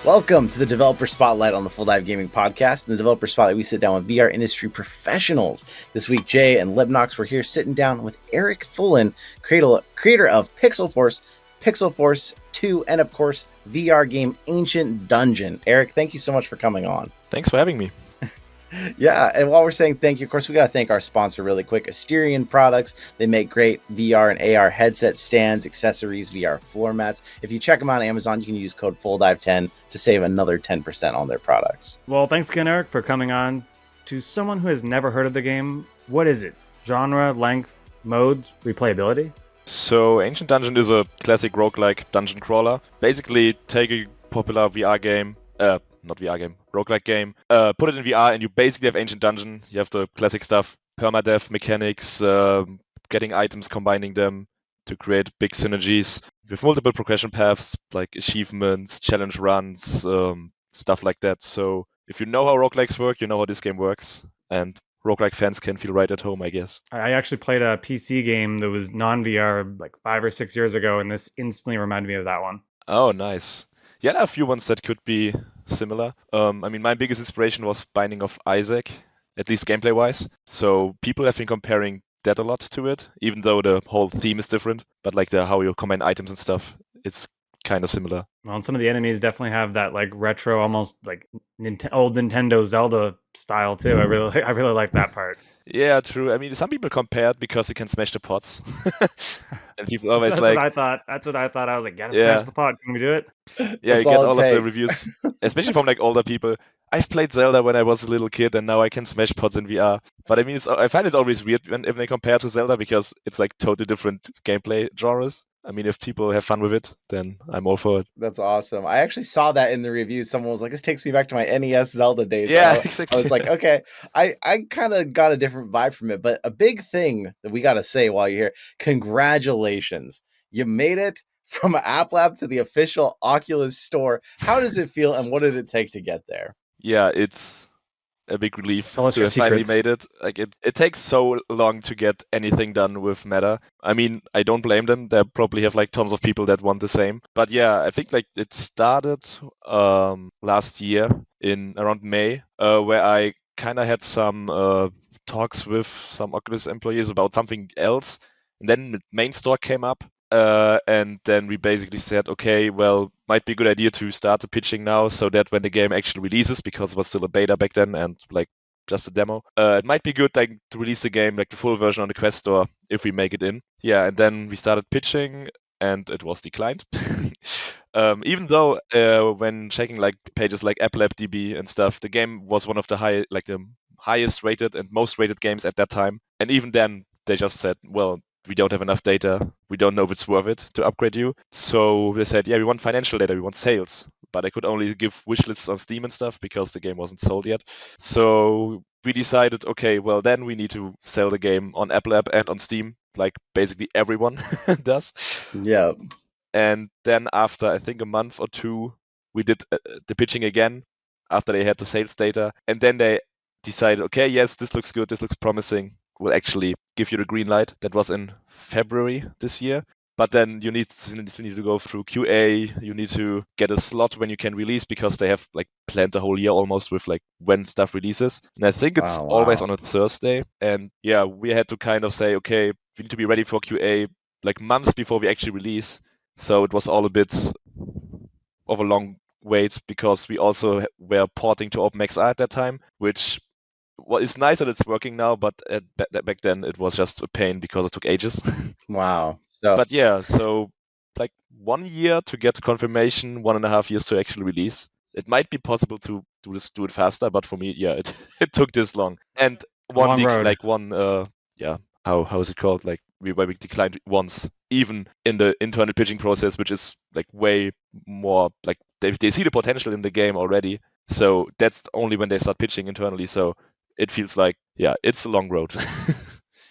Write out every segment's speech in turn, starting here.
Welcome to the Developer Spotlight on the Full Dive Gaming Podcast. In the Developer Spotlight, we sit down with VR industry professionals. This week, Jay and Libnox were here sitting down with Eric Thullen, creator of Pixel Force 2, and of course, VR game Ancient Dungeon. Eric, thank you so much for coming on. Thanks for having me. Yeah, and while we're saying thank you, of course, we got to thank our sponsor really quick, Asterion Products. They make great VR and AR headset stands, accessories, VR floor mats. If you check them out on Amazon, you can use code FULLDIVE10 to save another 10% on their products. Well, thanks again, Eric, for coming on. To someone who has never heard of the game, what is it? Genre, length, modes, replayability? So, Ancient Dungeon is a classic roguelike dungeon crawler. Basically, take a popular VR game, roguelike game, put it in VR, and you basically have Ancient Dungeon. You have the classic stuff, permadeath mechanics, getting items, combining them to create big synergies with multiple progression paths, like achievements, challenge runs, stuff like that. So if you know how roguelikes work, you know how this game works, and roguelike fans can feel right at home, I guess. I actually played a PC game that was non-VR like 5 or 6 years ago, and this instantly reminded me of that one. Oh, nice. Yeah, there are a few ones that could be similar. My biggest inspiration was Binding of Isaac, at least gameplay-wise. So people have been comparing that a lot to it, even though the whole theme is different. But like how you combine items and stuff, it's kind of similar. Well, and some of the enemies definitely have that like retro, almost like old Nintendo Zelda style too. I really like that part. Yeah, true. I mean, some people compare it because you can smash the pots. And people always That's what I thought. That's what I thought. I was like, gotta smash the pot. Can we do it? Yeah, you get all of the reviews, especially from like older people. I've played Zelda when I was a little kid, and now I can smash pots in VR. But I mean, I find it always weird when they compare to Zelda because it's like totally different gameplay genres. I mean, if people have fun with it, then I'm all for it. That's awesome. I actually saw that in the reviews. Someone was like, this takes me back to my NES Zelda days. Yeah, exactly. I was like, okay, I kind of got a different vibe from it. But a big thing that we got to say while you're here, congratulations. You made it from App Lab to the official Oculus store. How does it feel, and what did it take to get there? Yeah, it's a big relief to have finally made it. Like it takes so long to get anything done with Meta. I mean, I don't blame them. They probably have like tons of people that want the same. But yeah, I think like it started last year in around May, where I kind of had some talks with some Oculus employees about something else. And then the main store came up. And then we basically said, okay, well, might be a good idea to start the pitching now so that when the game actually releases, because it was still a beta back then and like just a demo, it might be good like to release the game, like the full version on the Quest store if we make it in. Yeah, and then we started pitching and it was declined. Even though when checking like pages like AppLab.db and stuff, the game was one of the the highest rated and most rated games at that time. And even then they just said, well, we don't have enough data. We don't know if it's worth it to upgrade you. So they said, yeah, we want financial data. We want sales. But I could only give wish lists on Steam and stuff because the game wasn't sold yet. So we decided, okay, well, then we need to sell the game on AppLab and on Steam, like basically everyone does. Yeah. And then after, I think, a month or two, we did the pitching again after they had the sales data. And then they decided, okay, yes, this looks good. This looks promising. Will actually give you the green light. That was in February this year. But then you need to go through QA. You need to get a slot when you can release because they have like planned the whole year almost with like when stuff releases. And I think it's always on a Thursday. And yeah, we had to kind of say, okay, we need to be ready for QA like months before we actually release. So it was all a bit of a long wait because we also were porting to OpenXR at that time, which it's nice that it's working now, but back then it was just a pain because it took ages. Wow. But yeah, so like 1 year to get confirmation, 1.5 years to actually release. It might be possible to do it faster, but for me, yeah, it took this long. And how is it called? Like we declined once, even in the internal pitching process, which is like way more like they see the potential in the game already. So that's only when they start pitching internally. So it feels like, yeah, it's a long road.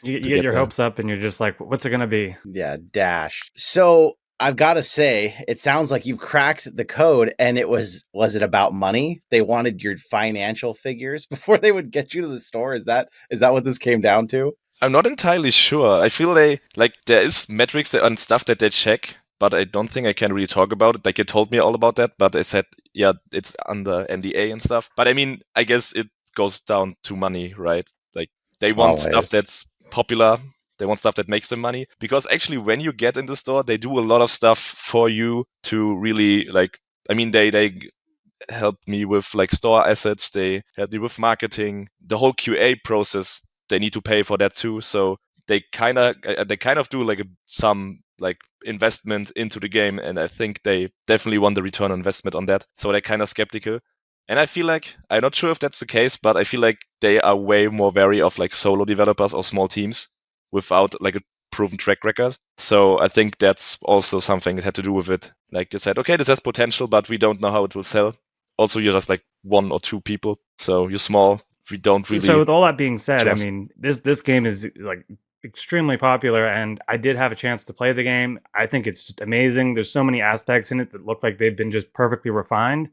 You get your hopes up and you're just like, what's it going to be? Yeah, dash. So I've got to say, it sounds like you've cracked the code, and was it about money? They wanted your financial figures before they would get you to the store. Is that what this came down to? I'm not entirely sure. I feel there is metrics and stuff that they check. but I don't think I can really talk about it. Like, they told me all about that, but I said, yeah, it's under NDA and stuff. But I mean, I guess it goes down to money, right? Like, they want stuff Always. that's popular. They want stuff that makes them money. Because actually, when you get in the store, they do a lot of stuff for you to really, like, I mean, they helped me with like store assets. They helped me with marketing. The whole QA process, they need to pay for that too. So they kind of do like some like investment into the game, and I think they definitely want the return on investment on that. So they're kind of skeptical. And I feel like, I'm not sure if that's the case, but I feel like they are way more wary of like solo developers or small teams without like a proven track record. So I think that's also something that had to do with it. Like, they said, okay, this has potential, but we don't know how it will sell. Also, you're just like 1 or 2 people, so you're small. We don't really. So with all that being said, trust. I mean, this game is like extremely popular, and I did have a chance to play the game. I think it's just amazing. There's so many aspects in it that look like they've been just perfectly refined.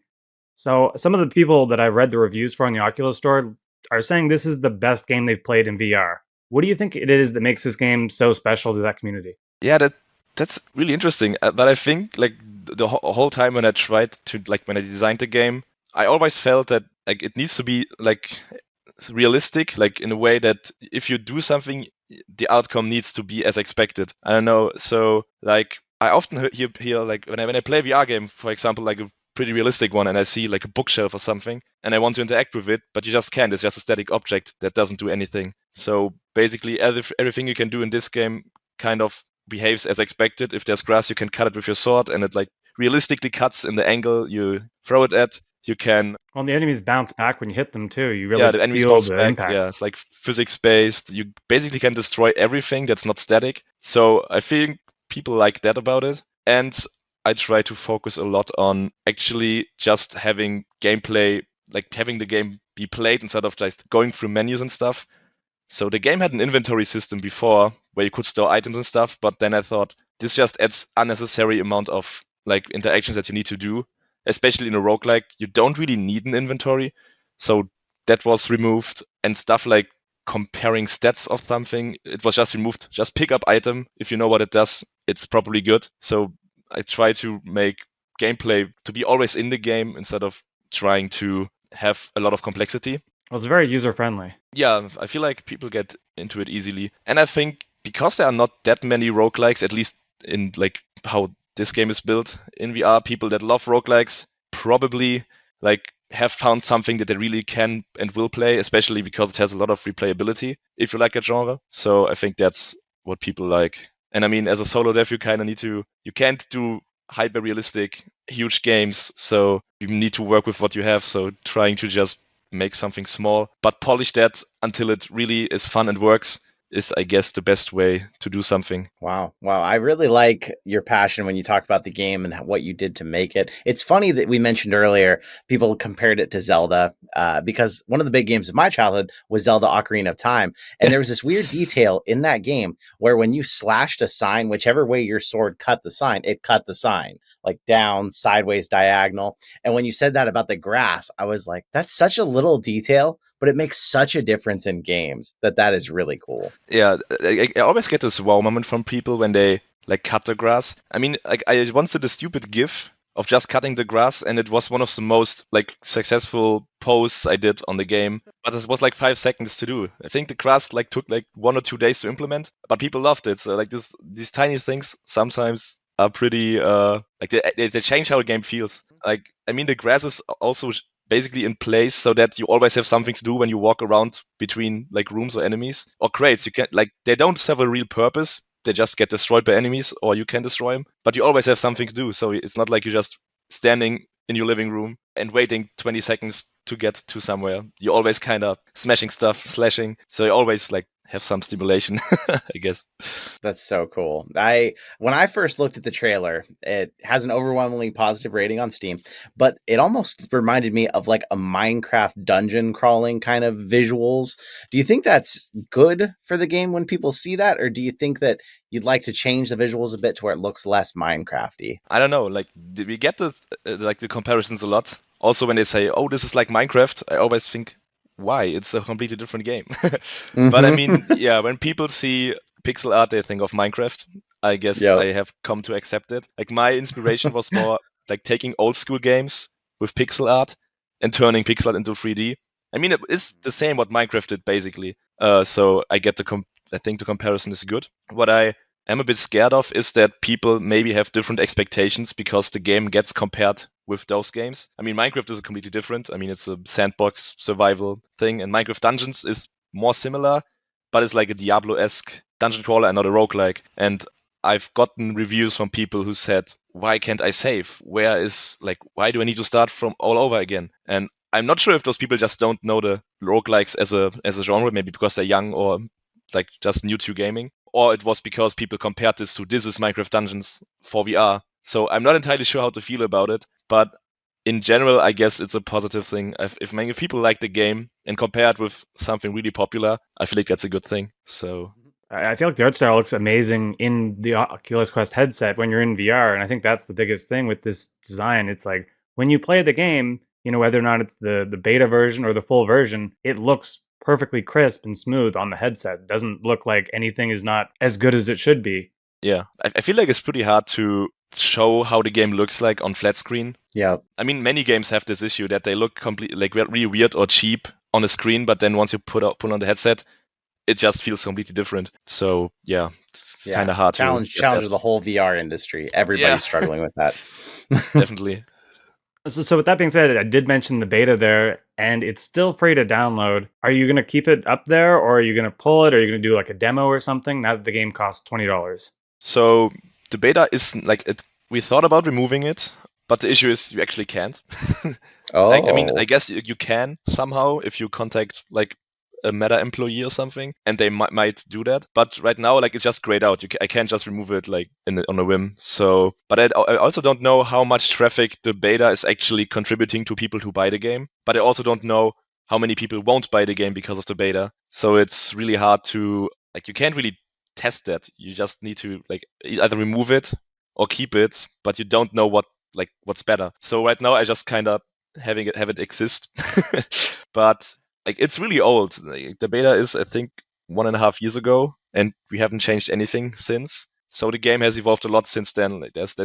So some of the people that I've read the reviews for on the Oculus Store are saying this is the best game they've played in VR. What do you think it is that makes this game so special to that community? Yeah, that's really interesting. But I think like the whole time when I tried to, like, when I designed the game, I always felt that like it needs to be like realistic, like in a way that if you do something, the outcome needs to be as expected. I don't know. So like I often hear like when I play a VR game, for example, like a pretty realistic one, and I see like a bookshelf or something, and I want to interact with it, but you just can't. It's just a static object that doesn't do anything. So basically, everything you can do in this game kind of behaves as expected. If there's grass, you can cut it with your sword, and it like realistically cuts in the angle you throw it at. You can. Well, the enemies bounce back when you hit them too. You really Yeah, the enemies feel bounce the back. impact. Yeah, it's like physics based. You basically can destroy everything that's not static. So I think people like that about it. And I try to focus a lot on actually just having gameplay, like having the game be played instead of just going through menus and stuff. So the game had an inventory system before where you could store items and stuff, but then I thought this just adds unnecessary amount of like interactions that you need to do, especially in a roguelike. You don't really need an inventory. So that was removed, and stuff like comparing stats of something, it was just removed. Just pick up item. If you know what it does, it's probably good. So I try to make gameplay to be always in the game instead of trying to have a lot of complexity. Well, it's very user friendly. Yeah, I feel like people get into it easily. And I think because there are not that many roguelikes, at least in like how this game is built in VR, people that love roguelikes probably like have found something that they really can and will play, especially because it has a lot of replayability if you like a genre. So I think that's what people like. And I mean, as a solo dev, you kind of you can't do hyper realistic, huge games. So you need to work with what you have. So trying to just make something small, but polish that until it really is fun and works is, I guess, the best way to do something. Wow. I really like your passion when you talk about the game and what you did to make it. It's funny that we mentioned earlier, people compared it to Zelda because one of the big games of my childhood was Zelda Ocarina of Time. And there was this weird detail in that game where when you slashed a sign, whichever way your sword cut the sign, it cut the sign, like down, sideways, diagonal. And when you said that about the grass, I was like, that's such a little detail, but it makes such a difference in games that is really cool. Yeah, I always get this wow moment from people when they like cut the grass. I mean, like I once did a stupid GIF of just cutting the grass, and it was one of the most like successful posts I did on the game. But it was like 5 seconds to do. I think the grass like took like 1 or 2 days to implement, but people loved it. So like these tiny things sometimes are pretty like they change how a game feels. Like, I mean, the grass is also basically in place so that you always have something to do when you walk around between like rooms or enemies or crates. You can like, they don't have a real purpose. They just get destroyed by enemies, or you can destroy them, but you always have something to do. So it's not like you're just standing in your living room and waiting 20 seconds to get to somewhere. You're always kind of smashing stuff, slashing. So you always like have some stimulation, I guess. That's so cool. When I first looked at the trailer, it has an overwhelmingly positive rating on Steam, but it almost reminded me of like a Minecraft dungeon crawling kind of visuals. Do you think that's good for the game when people see that, or do you think that you'd like to change the visuals a bit to where it looks less Minecrafty? I don't know. Like, we get the comparisons a lot. Also, when they say, "Oh, this is like Minecraft," I always think, why? It's a completely different game. But I mean, yeah, when people see pixel art, they think of Minecraft. I guess Yep. I have come to accept it. Like my inspiration was more like taking old school games with pixel art and turning pixel art into 3D. I mean, it is the same what Minecraft did basically. So I get I think the comparison is good. What I am a bit scared of is that people maybe have different expectations because the game gets compared with those games. I mean, Minecraft is completely different. I mean, it's a sandbox survival thing, and Minecraft Dungeons is more similar, but it's like a Diablo-esque dungeon crawler and not a roguelike. And I've gotten reviews from people who said, why can't I save? Why do I need to start from all over again? And I'm not sure if those people just don't know the roguelikes as a genre, maybe because they're young or like just new to gaming, or it was because people compared this to this is Minecraft Dungeons for VR. So I'm not entirely sure how to feel about it, but in general, I guess it's a positive thing. If many people like the game and compare it with something really popular, I feel like that's a good thing. So I feel like the art style looks amazing in the Oculus Quest headset when you're in VR, and I think that's the biggest thing with this design. It's like when you play the game, whether or not it's the beta version or the full version, it looks perfectly crisp and smooth on the headset. It doesn't look like anything is not as good as it should be. Yeah, I feel like it's pretty hard to show how the game looks like on flat screen. Yeah. I mean, many games have this issue that they look completely like really weird or cheap on a screen, but then once you put on the headset, it just feels completely different. So yeah, it's kind of hard. Challenge of the whole VR industry. Everybody's struggling with that. Definitely. So with that being said, I did mention the beta there, and it's still free to download. Are you going to keep it up there, or are you going to pull it, or are you going to do like a demo or something now that the game costs $20? So the beta is like we thought about removing it, but the issue is you actually can't. I guess you can somehow if you contact like a Meta employee or something, and they might do that. But right now, like it's just grayed out. I can't just remove it like on a whim. So, but I also don't know how much traffic the beta is actually contributing to people who buy the game. But I also don't know how many people won't buy the game because of the beta. So it's really hard to you can't really test that. You just need to either remove it or keep it, but you don't know what's better. So right now I just kind of have it exist, but it's really old. The beta is I think 1.5 years ago, and we haven't changed anything since. So the game has evolved a lot since then. There's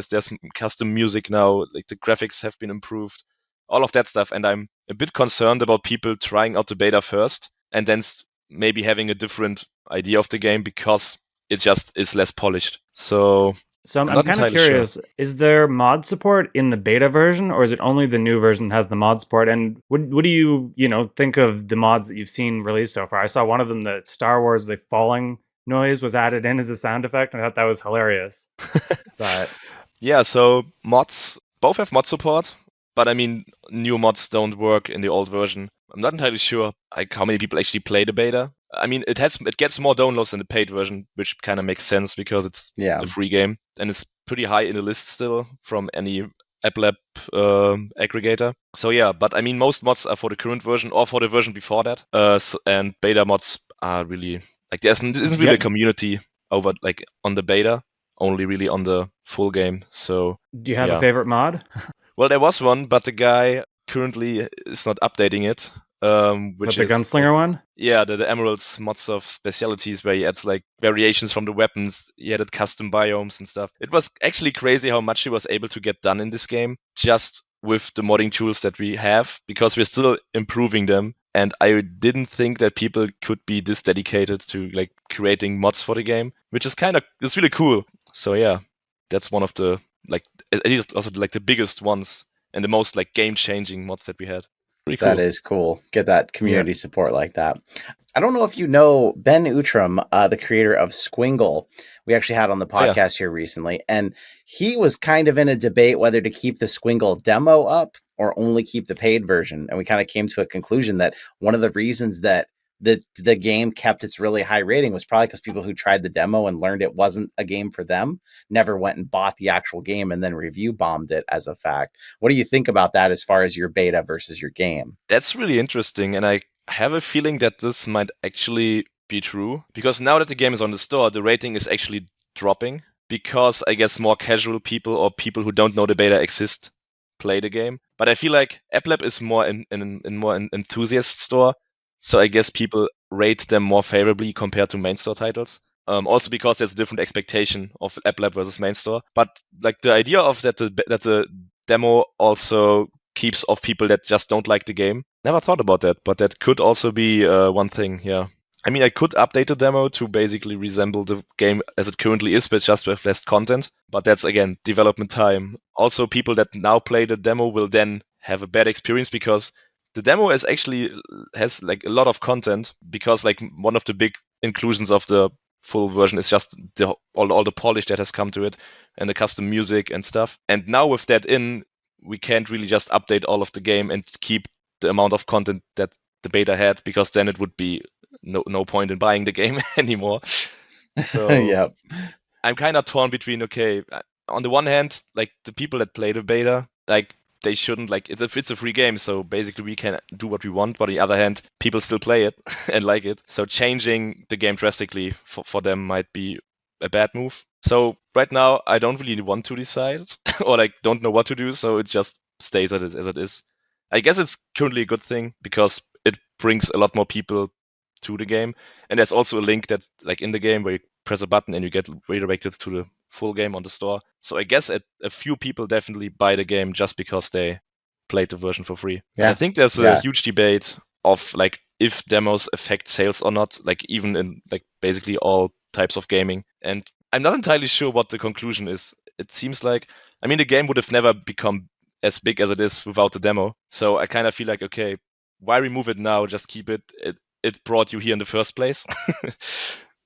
custom music now. The graphics have been improved, all of that stuff. And I'm a bit concerned about people trying out the beta first and then maybe having a different idea of the game because it just is less polished. So I'm kind of curious, sure. Is there mod support in the beta version, or is it only the new version that has the mod support? And what do you think of the mods that you've seen released so far? I saw one of them, the Star Wars, the falling noise was added in as a sound effect. I thought that was hilarious. But yeah, so mods both have mod support, but I mean, new mods don't work in the old version. I'm not entirely sure how many people actually play the beta. I mean, it gets more downloads than the paid version, which kind of makes sense because it's a free game and it's pretty high in the list still from any App Lab aggregator. So yeah, but I mean, most mods are for the current version or for the version before that. And beta mods are really there isn't really a community over on the beta, only really on the full game. So do you have a favorite mod? Well, there was one, but the guy currently is not updating it. Which is the Gunslinger one? Yeah, the Emeralds mods of specialities where he adds variations from the weapons. He added custom biomes and stuff. It was actually crazy how much he was able to get done in this game just with the modding tools that we have, because we're still improving them. And I didn't think that people could be this dedicated to creating mods for the game, which is it's really cool. So yeah, that's one of the at least also the biggest ones and the most game-changing mods that we had. Pretty cool. That is cool. Get that community support like that. I don't know if you know Ben Outram, the creator of Squingle. We actually had on the podcast here recently, and he was kind of in a debate whether to keep the Squingle demo up or only keep the paid version. And we kind of came to a conclusion that one of the reasons that the game kept its really high rating was probably because people who tried the demo and learned it wasn't a game for them never went and bought the actual game and then review bombed it as a fact. What do you think about that as far as your beta versus your game? That's really interesting, and I have a feeling that this might actually be true, because now that the game is on the store, the rating is actually dropping because I guess more casual people or people who don't know the beta exist play the game. But I feel like App Lab is more in more an enthusiast store. So I guess people rate them more favorably compared to main store titles. Also because there's a different expectation of App Lab versus main store. But like the idea of that the demo also keeps off people that just don't like the game. Never thought about that, but that could also be one thing. Yeah. I mean, I could update the demo to basically resemble the game as it currently is, but just with less content. But that's, again, development time. Also, people that now play the demo will then have a bad experience because the demo has like a lot of content, because like one of the big inclusions of the full version is just all the polish that has come to it and the custom music and stuff. And now with that in, we can't really just update all of the game and keep the amount of content that the beta had, because then it would be no point in buying the game anymore. So yeah. I'm kind of torn between, okay, on the one hand, like the people that play the beta, like they shouldn't, like it's a free game, so basically we can do what we want. But on the other hand, people still play it and like it. So changing the game drastically for them might be a bad move. So right now I don't really want to decide or like don't know what to do. So it just stays as it is. I guess it's currently a good thing because it brings a lot more people to the game. And there's also a link that's like in the game where you press a button and you get redirected to the full game on the store. So I guess a few people definitely buy the game just because they played the version for free. Yeah. And I think there's a huge debate of like if demos affect sales or not, like even in like basically all types of gaming. And I'm not entirely sure what the conclusion is. It seems like, I mean, the game would have never become as big as it is without the demo. So I kind of feel like, okay, why remove it now? Just keep it. It brought you here in the first place.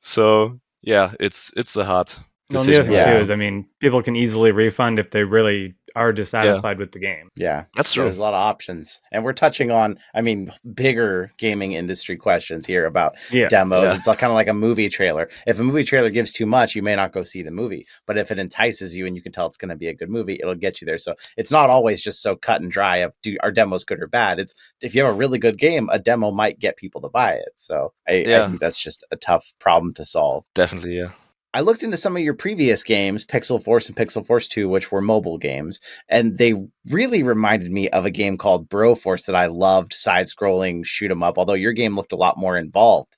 So yeah, it's a hard decision. Well, the other thing too is, I mean, people can easily refund if they really are dissatisfied with the game. Yeah, that's true. There's a lot of options, and we're touching on, I mean, bigger gaming industry questions here about demos. It's kind of like a movie trailer. If a movie trailer gives too much, you may not go see the movie. But if it entices you and you can tell it's going to be a good movie, it'll get you there. So it's not always just so cut and dry of are demos good or bad. It's if you have a really good game, a demo might get people to buy it. So I think that's just a tough problem to solve. Definitely, yeah. I looked into some of your previous games, Pixel Force and Pixel Force 2, which were mobile games, and they really reminded me of a game called Broforce that I loved, side-scrolling, shoot 'em up, although your game looked a lot more involved.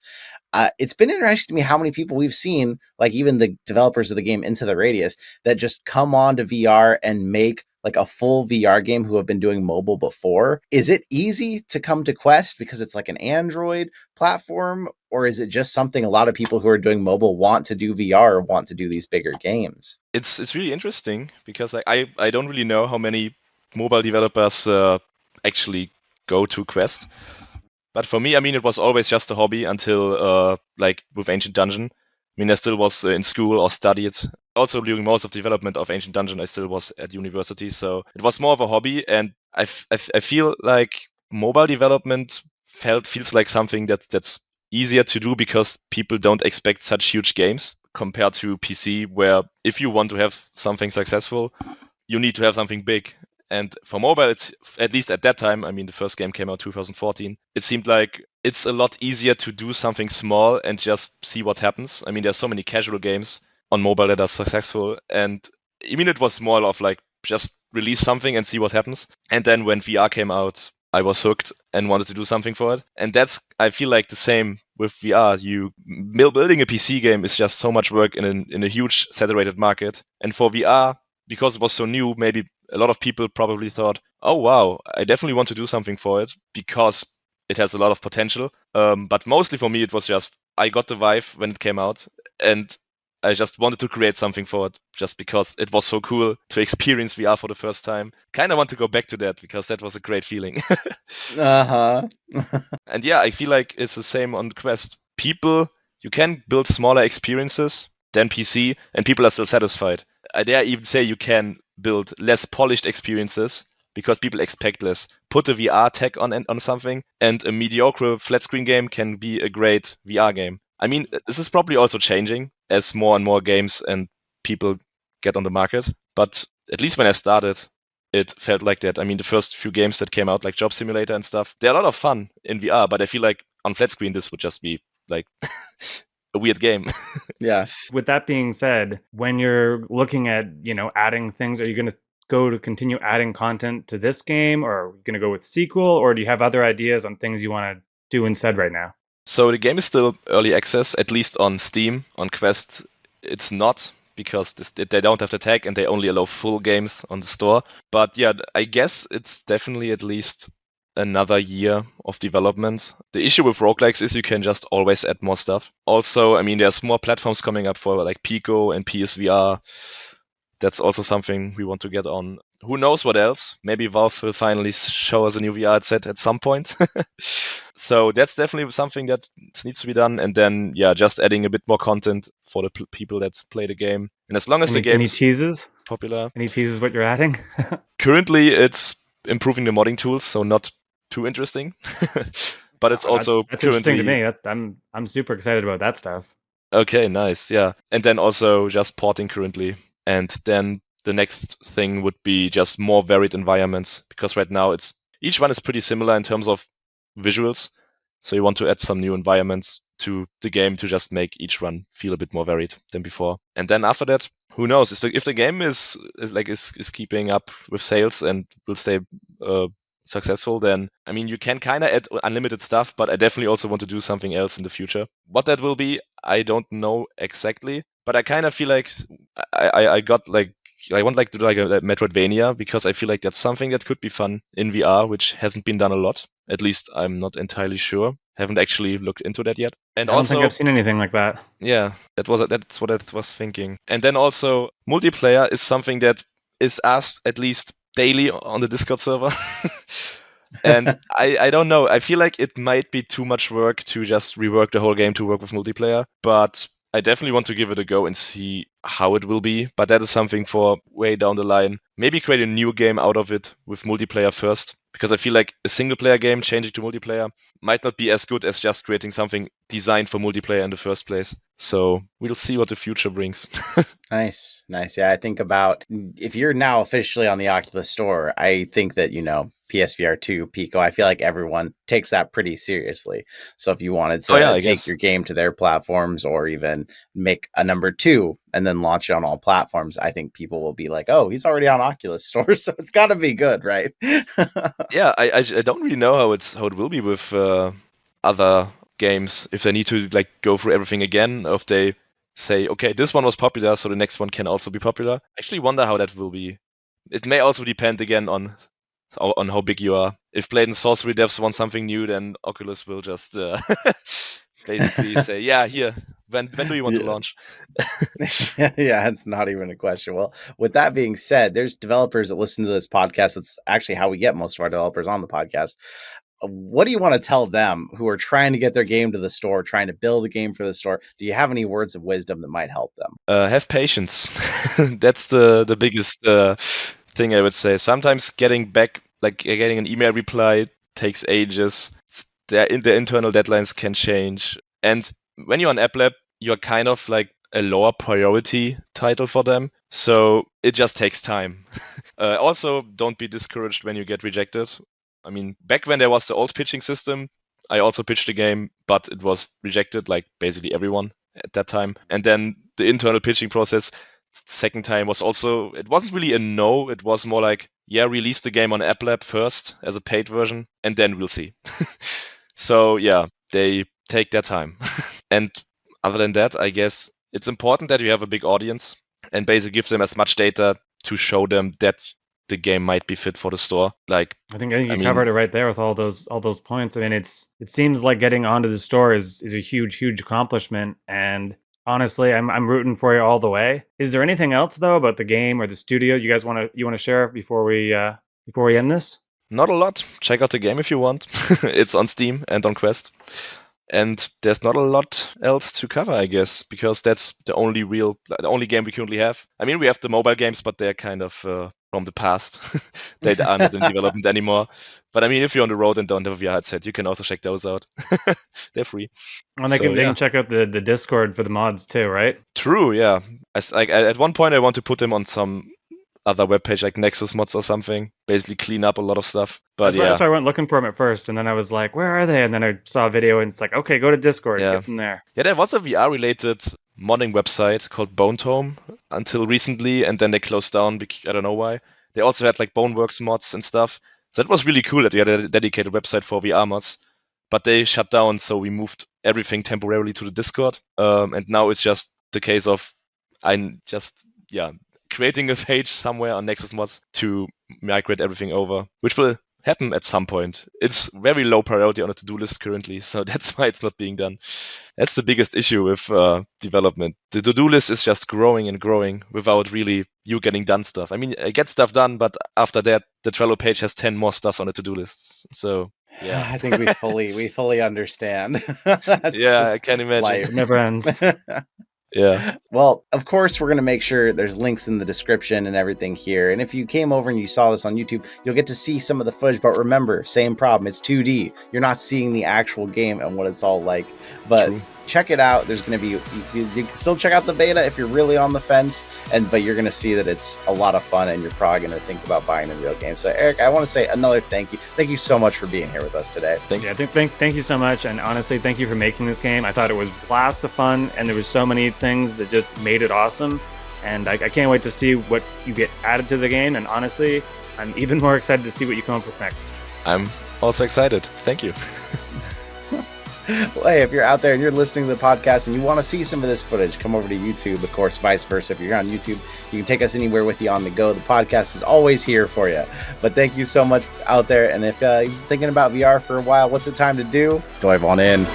It's been interesting to me how many people we've seen, like even the developers of the game Into the Radius, that just come on to VR and make like a full VR game who have been doing mobile before. Is it easy to come to Quest because it's like an Android platform, or is it just something a lot of people who are doing mobile want to do VR or want to do these bigger games? It's really interesting because I don't really know how many mobile developers actually go to Quest. But for me, I mean, it was always just a hobby until like with Ancient Dungeon. I mean, I still was in school or studied. Also, during most of the development of Ancient Dungeon, I still was at university. So it was more of a hobby. And I feel like mobile development feels like something that's easier to do because people don't expect such huge games compared to PC, where if you want to have something successful, you need to have something big. And for mobile, it's at least at that time, I mean, the first game came out 2014. It seemed like it's a lot easier to do something small and just see what happens. I mean, there's so many casual games on mobile that are successful. And I mean, it was more of like just release something and see what happens. And then when VR came out, I was hooked and wanted to do something for it. And that's, I feel like the same with VR. Building a PC game is just so much work in a huge saturated market. And for VR, because it was so new, maybe a lot of people probably thought, oh, wow, I definitely want to do something for it because it has a lot of potential. But mostly for me, it was just, I got the Vive when it came out and I just wanted to create something for it just because it was so cool to experience VR for the first time. Kind of want to go back to that because that was a great feeling. Uh-huh. And yeah, I feel like it's the same on Quest. You can build smaller experiences than PC and people are still satisfied. I dare even say you can build less polished experiences because people expect less. Put a VR tag on something and a mediocre flat screen game can be a great VR game. I mean, this is probably also changing as more and more games and people get on the market. But at least when I started, it felt like that. I mean, the first few games that came out, like Job Simulator and stuff, they're a lot of fun in VR, but I feel like on flat screen, this would just be like a weird game. Yeah. With that being said, when you're looking at, adding things, are you going to continue adding content to this game, or are you going to go with sequel, or do you have other ideas on things you want to do instead right now? So the game is still early access, at least on Steam. On Quest, it's not, because they don't have the tag and they only allow full games on the store. But yeah, I guess it's definitely at least another year of development. The issue with roguelikes is you can just always add more stuff. Also, I mean, there's more platforms coming up for like Pico and PSVR. That's also something we want to get on. Who knows what else? Maybe Valve will finally show us a new VR headset at some point. So that's definitely something that needs to be done. And then, yeah, just adding a bit more content for the people that play the game. And as long as the game Any is teases? popular. Any teases what you're adding? Currently, it's improving the modding tools, so not too interesting. But it's also that's interesting to me. I'm super excited about that stuff. Okay, nice. Yeah. And then also just porting currently. And then the next thing would be just more varied environments, because right now each one is pretty similar in terms of visuals. So you want to add some new environments to the game to just make each one feel a bit more varied than before. And then after that, who knows? If the game is keeping up with sales and will stay successful, then I mean you can kind of add unlimited stuff, but I definitely also want to do something else in the future. What that will be, I don't know exactly, but I kind of feel like I want to do like a Metroidvania, because I feel like that's something that could be fun in VR, which hasn't been done a lot. At least I'm not entirely sure. Haven't actually looked into that yet. And I don't think I've seen anything like that. Yeah, that's what I was thinking. And then also multiplayer is something that is asked at least daily on the Discord server. And I don't know. I feel like it might be too much work to just rework the whole game to work with multiplayer, but I definitely want to give it a go and see how it will be. But that is something for way down the line. Maybe create a new game out of it with multiplayer first, because I feel like a single player game changing to multiplayer might not be as good as just creating something designed for multiplayer in the first place. So we'll see what the future brings. Nice. Yeah, I think about if you're now officially on the Oculus Store, I think that, PSVR 2, Pico, I feel like everyone takes that pretty seriously. So if you wanted to take your game to their platforms, or even make a number 2 and then launch it on all platforms, I think people will be like, oh, he's already on Oculus Store, so it's got to be good, right? Yeah, I don't really know how it will be with other games, if they need to like go through everything again, or if they say, okay, this one was popular, so the next one can also be popular. I actually wonder how that will be. It may also depend again on how big you are. If Blade and Sorcery devs want something new, then Oculus will just basically say, yeah, here, when do you want to launch? Yeah, it's not even a question. Well, with that being said, there's developers that listen to this podcast. That's actually how we get most of our developers on the podcast. What do you want to tell them who are trying to get their game to the store, trying to build a game for the store? Do you have any words of wisdom that might help them? Have patience. That's the biggest thing I would say. Sometimes getting an email reply takes ages. The internal deadlines can change. And when you're on App Lab, you're kind of like a lower priority title for them. So it just takes time. Also, don't be discouraged when you get rejected. I mean, back when there was the old pitching system, I also pitched a game, but it was rejected, like basically everyone at that time. And then the internal pitching process, second time, was also, it wasn't really a no. It was more like, yeah, release the game on App Lab first as a paid version, and then we'll see. So yeah, they take their time. And other than that, I guess it's important that you have a big audience and basically give them as much data to show them that the game might be fit for the store. Like, I think you covered it right there with all those points. I mean, it seems like getting onto the store is a huge accomplishment, and honestly, I'm rooting for you all the way. Is there anything else though about the game or the studio you guys want to share before we end this? Not a lot. Check out the game if you want. It's on Steam and on Quest. And there's not a lot else to cover, I guess, because that's the only game we currently have. I mean, we have the mobile games, but they're kind of from the past. They are not in development anymore. But I mean, if you're on the road and don't have a VR headset, you can also check those out. They're free. And they can check out the Discord for the mods too, right? True, yeah. At one point, I want to put them on some other webpage like Nexus Mods or something, basically clean up a lot of stuff. But that's why I went looking for them at first, and then I was like, where are they? And then I saw a video and it's like, okay, go to Discord, get them there. Yeah, there was a VR related modding website called Bonetome until recently, and then they closed down because I don't know why. They also had like Boneworks mods and stuff. So it was really cool that you had a dedicated website for VR mods. but they shut down, so we moved everything temporarily to the Discord. And now it's just the case of I'm just creating a page somewhere on Nexus Mods to migrate everything over, which will happen at some point. It's very low priority on the to-do list currently, so that's why it's not being done. That's the biggest issue with development. The to-do list is just growing and growing without really you getting done stuff. I mean, I get stuff done, but after that, the Trello page has 10 more stuffs on the to-do lists. So yeah, I think we fully understand. I can imagine. Life. It never ends. Yeah. Well, of course, we're going to make sure there's links in the description and everything here. And if you came over and you saw this on YouTube, you'll get to see some of the footage. But remember, same problem. It's 2D. You're not seeing the actual game and what it's all like. But True. Check it out. There's going to be, you can still check out the beta if you're really on the fence. But you're going to see that it's a lot of fun and you're probably going to think about buying the real game. So, Eric, I want to say another thank you. Thank you so much for being here with us today. Thank you so much. And honestly, thank you for making this game. I thought it was a blast of fun, and there was so many things that just made it awesome. And I can't wait to see what you get added to the game. And honestly, I'm even more excited to see what you come up with next. I'm also excited. Thank you. Well, hey, if you're out there and you're listening to the podcast and you want to see some of this footage, come over to YouTube. Of course, vice versa. If you're on YouTube, you can take us anywhere with you on the go. The podcast is always here for you. But thank you so much out there. And if you're thinking about VR for a while, what's the time to do? Dive on in.